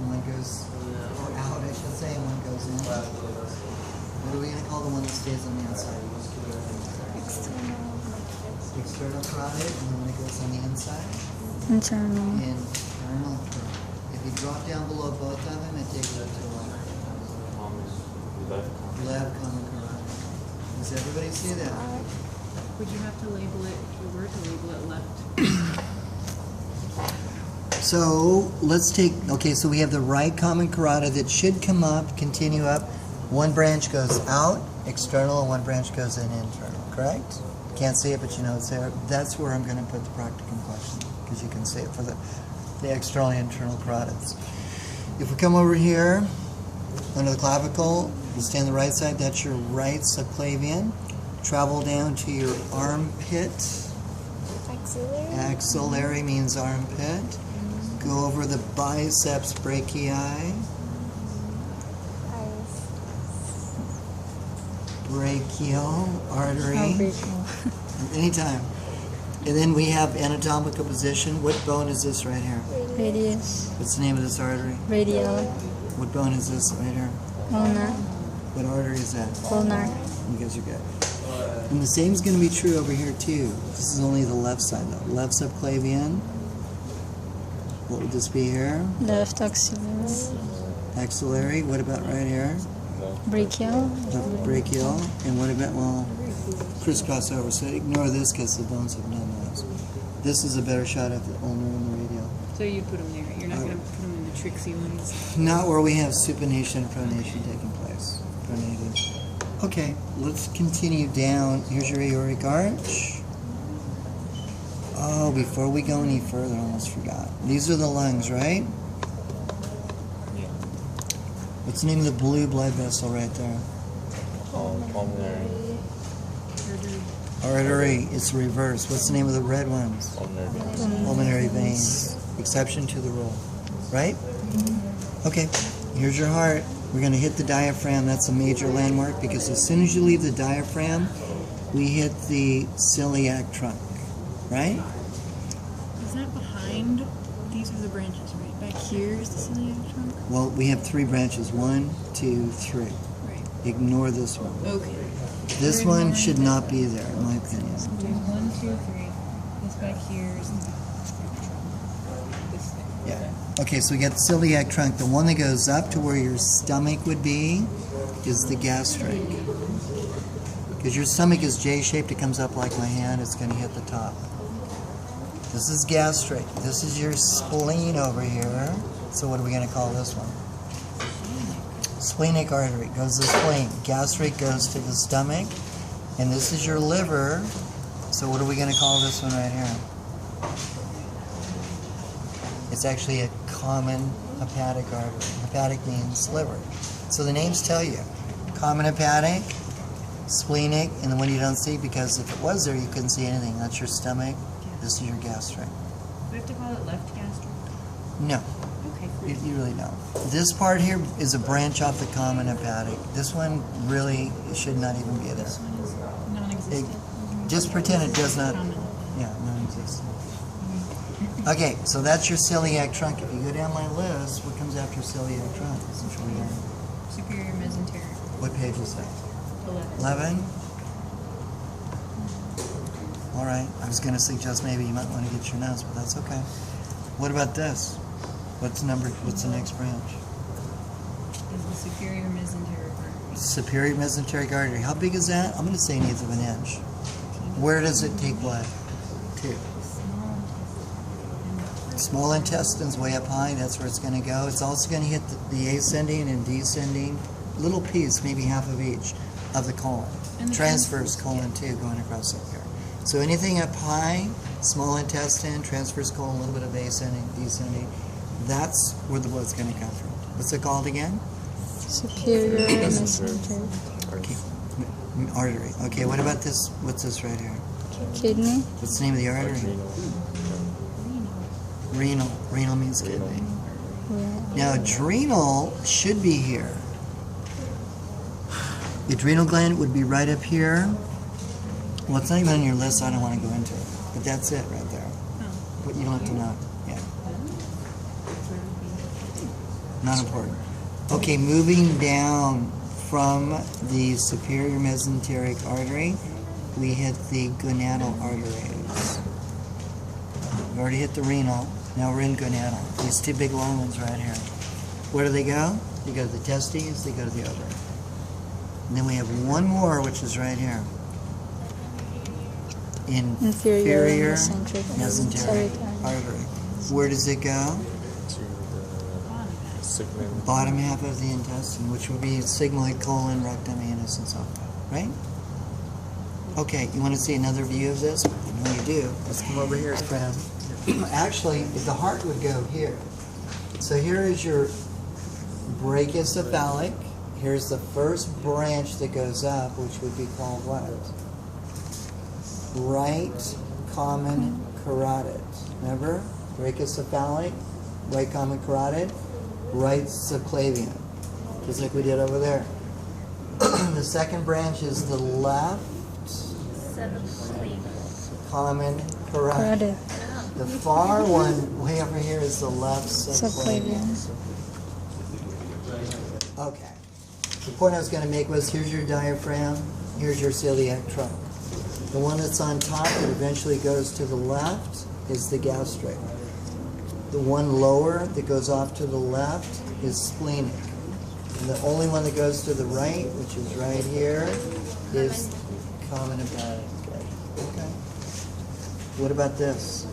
and one goes out, I should say, and one goes in. What are we going to call the one that stays on the inside? External carotid, and the one that goes on the inside? Internal. Internal. If you drop down below both of them, it takes you up to what? Left common carotid. Does everybody see that? Would you have to label it, if you were to label it left? So let's take, okay, so we have the right common carotid that should come up, continue up. One branch goes out, external, and one branch goes in, internal, correct? Can't see it, but you know it's there. That's where I'm going to put the practicum question, because you can see it for the external and internal carotids. If we come over here, under the clavicle, you stay on the right side, that's your right subclavian. Travel down to your armpit. Axillary. Axillary means armpit. Go over the biceps brachii. Brachial artery. Anytime. And then we have anatomical position. What bone is this right here? Radius. What's the name of this artery? Radial. What bone is this right here? Ulnar. What artery is that? Ulnar. You guys are good. And the same is going to be true over here too. This is only the left side though. Left subclavian. What would this be here? Left axillary. Axillary. What about right here? Brachial. The brachial. And what about, well, crisscross over. So ignore this because the bones have no nose. This is a better shot at the ulnar and the radial. So you put them there. You're not going to put them in the tricksy ones? Not where we have supination and pronation taking place. Pronated. Okay, let's continue down. Here's your aortic arch. Oh, before we go any further, I almost forgot. These are the lungs, right? Yeah. What's the name of the blue blood vessel right there? Pulmonary. Artery. It's reverse. What's the name of the red ones? Pulmonary veins. Exception to the rule. Right? Okay, here's your heart. We're going to hit the diaphragm. That's a major landmark because as soon as you leave the diaphragm, we hit the celiac trunk. Right? Is that behind? These are the branches, right? Back here is the celiac trunk? Well, we have three branches. 1, 2, 3. Right. Ignore this one. Okay. This one should not be there, in my opinion. So do 1, 2, 3. This back here is this thing. Yeah. Okay, so we got the celiac trunk. The one that goes up to where your stomach would be is the gastric. Because your stomach is J-shaped, it comes up like my hand, it's going to hit the top. This is gastric. This is your spleen over here. So what are we going to call this one? Splenic artery goes to the spleen. Gastric goes to the stomach. And this is your liver. So what are we going to call this one right here? It's actually a common hepatic artery. Hepatic means liver. So the names tell you. Common hepatic, splenic, and the one you don't see because if it was there you couldn't see anything. That's your stomach. This is your gastric. Do we have to call it left gastric? No. Okay. You really don't. This part here is a branch off the common hepatic. This one really should not even be there. This one is non-existent. Just pretend it does not. Yeah, non-existent. Okay, so that's your celiac trunk. If you go down my list, what comes after celiac trunk? Superior mesenteric. What page is that? 11. 11? All right, I was going to suggest maybe you might want to get your notes, but that's okay. What about this? What's the next branch? Is the superior mesenteric artery. Superior mesenteric artery. How big is that? I'm going to say 1/8 of an inch. Where does it take blood to? Small intestine's way up high. That's where it's going to go. It's also going to hit the ascending and descending little piece, maybe half of each, of the colon. And the Transverse colon too, going across up here. So anything up high, small intestine, transverse colon, a little bit of ascending, descending, that's where the blood's going to come from. What's it called again? Superior mesenteric. Okay. Artery. Okay, what about this? What's this right here? Kidney. What's the name of the artery? Renal. Renal means kidney. Now, adrenal should be here. The adrenal gland would be right up here. Well, it's not even on your list, so I don't want to go into it. But that's it right there. But you don't have to know. Yeah. Not important. Okay, moving down from the superior mesenteric artery, we hit the gonadal arteries. We've already hit the renal. Now we're in gonadal. These two big long ones right here. Where do they go? They go to the testes, they go to the ovary. And then we have one more, which is right here. Inferior mesenteric artery. Where does it go? To the segment. Bottom half of the intestine, which would be sigmoid, colon, rectum, anus, and so on. Right? Okay, you want to see another view of this? I know you do. Let's come over here, friend. Actually, the heart would go here. So here is your brachiocephalic. Here's the first branch that goes up, which would be called what? Right common carotid. Remember? Brachiocephalic, right common carotid, right subclavian. Just like we did over there. The second branch is the left common carotid. The far one way over here is the left subclavian. Okay. The point I was going to make was, here's your diaphragm, here's your celiac trunk. The one that's on top that eventually goes to the left is the gastric. The one lower that goes off to the left is splenic. And the only one that goes to the right, which is right here, is common hepatic. Okay. What about this?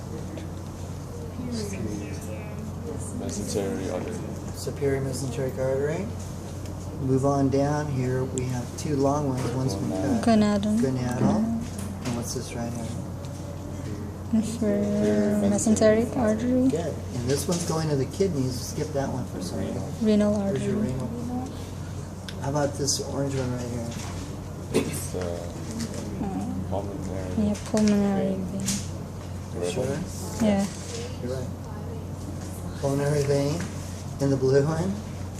Mesenteric artery. Superior mesenteric artery. Move on down here. We have two long ones. One's been cut. Gonadal. Gonadal. And what's this right here? Inferior mesenteric artery. Good. And this one's going to the kidneys. Skip that one for some reason. Renal Where's your artery. renal? How about this orange one right here? It's pulmonary. Yeah, pulmonary vein. Sure? Yeah, You're right. Pulmonary vein. And the blue one?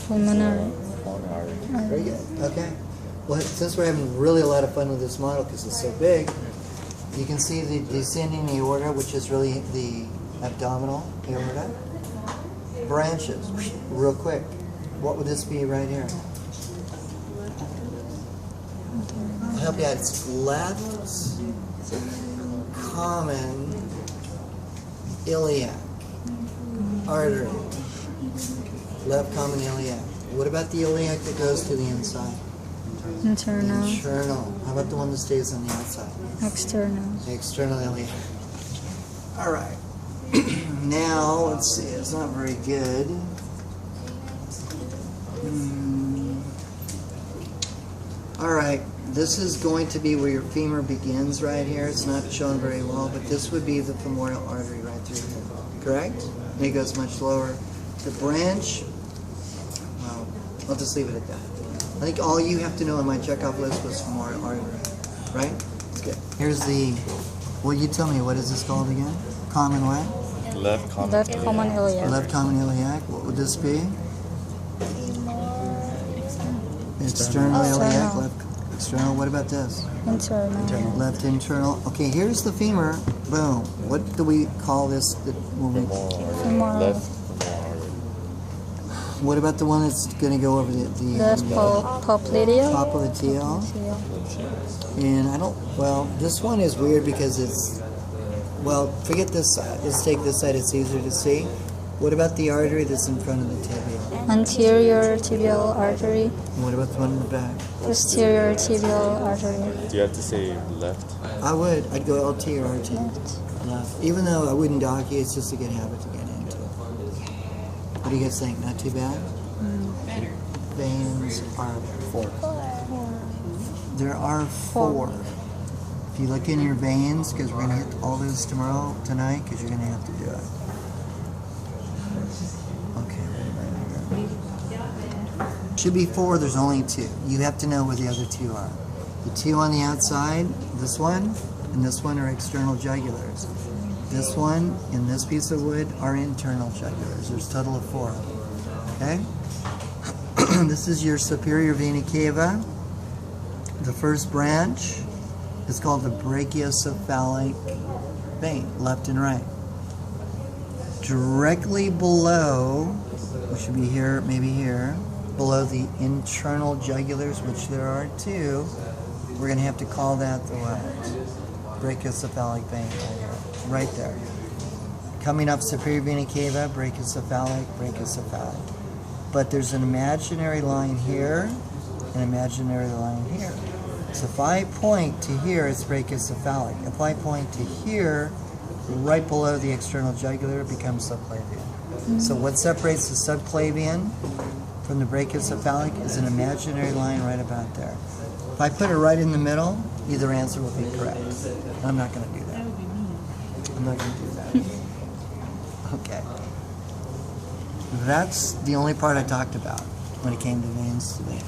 pulmonary. Pulmonary. Very good. Okay. Well, since we're having really a lot of fun with this model because it's so big, you can see the descending aorta, which is really the abdominal aorta. Branches, real quick. What would this be right here? I'll help you out. It's left common iliac artery. Left common iliac. What about the iliac that goes to the inside? Internal. Internal. How about the one that stays on the outside? External. The external iliac. All right. Now, let's see. It's not very good. All right. This is going to be where your femur begins right here. It's not shown very well, but this would be the femoral artery right through here. Correct? And it goes much lower. The branch, well, I'll just leave it at that. I think all you have to know on my checkoff list was femoral artery. Right? That's good. Here's the, well, you tell me, what is this called again? Common what? Left common Left iliac. common iliac. Left common iliac. What would this be? External iliac. External. Left external. What about this? Internal. Left internal. Okay, here's the femur. Boom. What do we call this? When we, Femoral artery. Femoral. Left femoral artery. what about the one that's going to go over the Left popliteal. popliteal? And I don't, well, this one is weird because it's, well, forget this side. Let's take this side. It's easier to see. What about the artery that's in front of the tibia? Anterior tibial artery. And what about the one in the back? Posterior tibial artery. Do you have to say left? I would. I'd go LT or RT. Left. Left. Even though I wouldn't dock you, it's just a good habit to get into. What do you guys think? Not too bad? Better. Veins are four. There are four. If you look in your veins, because we're going to hit all those tonight, because you're going to have to do it. Okay. Should be four, there's only two. You have to know where the other two are. The two on the outside, this one, and this one are external jugulars. This one and this piece of wood are internal jugulars. There's a total of four. Okay? This is your superior vena cava. The first branch is called the brachiocephalic vein, left and right. directly below, which should be here, maybe here, below the internal jugulars, which there are two. We're going to have to call that the what? Brachiocephalic vein right here, right there. Coming up superior vena cava, brachiocephalic, brachiocephalic. But there's an imaginary line here, an imaginary line here. So if I point to here, it's brachiocephalic. If I point to here, right below the external jugular, it becomes subclavian. So what separates the subclavian from the brachiocephalic is an imaginary line right about there. If I put it right in the middle, either answer will be correct. I'm not going to do that. That would be mean. I'm not going to do that. Okay. That's the only part I talked about when it came to veins today.